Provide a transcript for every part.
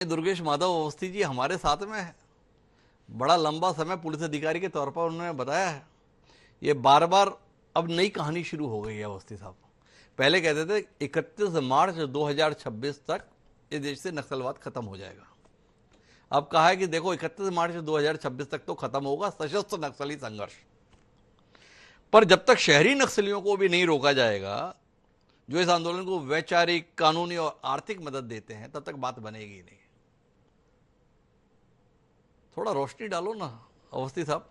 दुर्गेश माधव अवस्थी जी हमारे साथ में है। बड़ा लंबा समय पुलिस अधिकारी के तौर पर उन्होंने बताया है। ये बार बार अब नई कहानी शुरू हो गई है अवस्थी साहब। पहले कहते थे 31 मार्च 2026 तक ये देश से नक्सलवाद खत्म हो जाएगा। अब कहा है कि देखो 31 मार्च 2026 तक तो खत्म होगा सशस्त्र नक्सली संघर्ष, पर जब तक शहरी नक्सलियों को भी नहीं रोका जाएगा जो इस आंदोलन को वैचारिक, कानूनी और आर्थिक मदद देते हैं, तब तक बात बनेगी नहीं। थोड़ा रोशनी डालो ना अवस्थी साहब।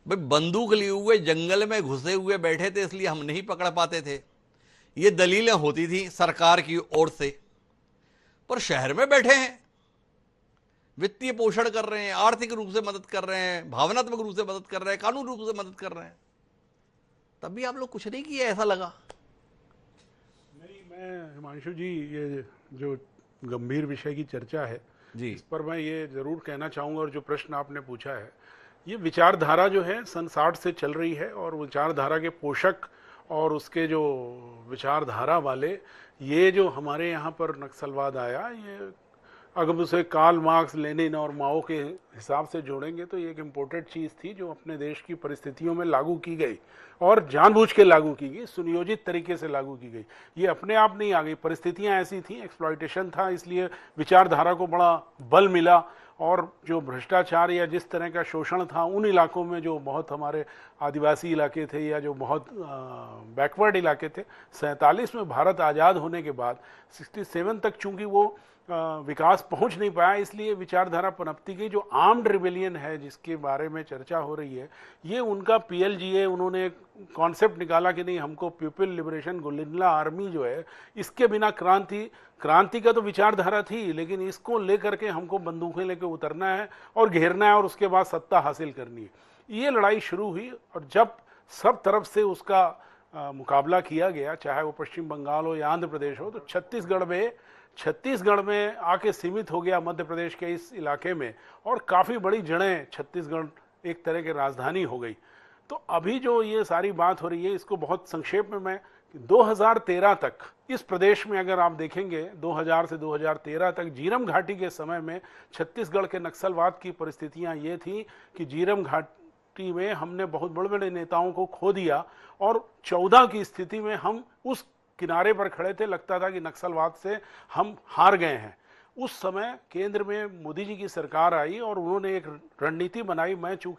भाई बंदूक लिए हुए जंगल में घुसे हुए बैठे थे इसलिए हम नहीं पकड़ पाते थे, ये दलीलें होती थी सरकार की ओर से। पर शहर में बैठे हैं, वित्तीय पोषण कर रहे हैं, आर्थिक रूप से मदद कर रहे हैं, भावनात्मक रूप से मदद कर रहे हैं, कानूनी रूप से मदद कर रहे हैं, तब भी आप लोग कुछ नहीं किए, ऐसा लगा। नहीं, मैं हिमांशु जी, ये जो गंभीर विषय की चर्चा है जी इस पर मैं ये जरूर कहना चाहूँगा, और जो प्रश्न आपने पूछा है, ये विचारधारा जो है सन 60 से चल रही है, और विचारधारा के पोषक और उसके जो विचारधारा वाले, ये जो हमारे यहाँ पर नक्सलवाद आया, ये अगर उसे कार्ल मार्क्स, लेनिन और माओ के हिसाब से जोड़ेंगे तो ये एक इम्पोर्टेड चीज़ थी जो अपने देश की परिस्थितियों में लागू की गई, और जानबूझ के लागू की गई, सुनियोजित तरीके से लागू की गई। ये अपने आप नहीं आ गई, परिस्थितियां ऐसी थी, एक्सप्लॉयटेशन था, इसलिए विचारधारा को बड़ा बल मिला। और जो भ्रष्टाचार या जिस तरह का शोषण था उन इलाकों में, जो बहुत हमारे आदिवासी इलाके थे या जो बहुत बैकवर्ड इलाके थे, 47 में भारत आज़ाद होने के बाद 67 तक चूंकि वो विकास पहुंच नहीं पाया, इसलिए विचारधारा पनपती गई। जो आर्म्ड रिबेलियन है जिसके बारे में चर्चा हो रही है, ये उनका पीएलजीए, उन्होंने कॉन्सेप्ट निकाला कि नहीं, हमको पीपल लिबरेशन गुरिल्ला आर्मी जो है, इसके बिना क्रांति का तो विचारधारा थी, लेकिन इसको लेकर के हमको बंदूकें लेकर उतरना है और घेरना है और उसके बाद सत्ता हासिल करनी है। ये लड़ाई शुरू हुई, और जब सब तरफ से उसका मुकाबला किया गया, चाहे वो पश्चिम बंगाल हो या आंध्र प्रदेश हो, तो छत्तीसगढ़ में आके सीमित हो गया, मध्य प्रदेश के इस इलाके में, और काफ़ी बड़ी जड़ें, छत्तीसगढ़ एक तरह की राजधानी हो गई। तो अभी जो ये सारी बात हो रही है, इसको बहुत संक्षेप में मैं 2013 तक इस प्रदेश में अगर आप देखेंगे, 2000 से 2013 तक जीरम घाटी के समय में छत्तीसगढ़ के नक्सलवाद की परिस्थितियां ये थी कि जीरम घाटी में हमने बहुत बड़े बड़े नेताओं को खो दिया, और 14 की स्थिति में हम उस किनारे पर खड़े थे, लगता था कि नक्सलवाद से हम हार गए हैं। उस समय केंद्र में मोदी जी की सरकार आई और उन्होंने एक रणनीति बनाई। मैं चूंकि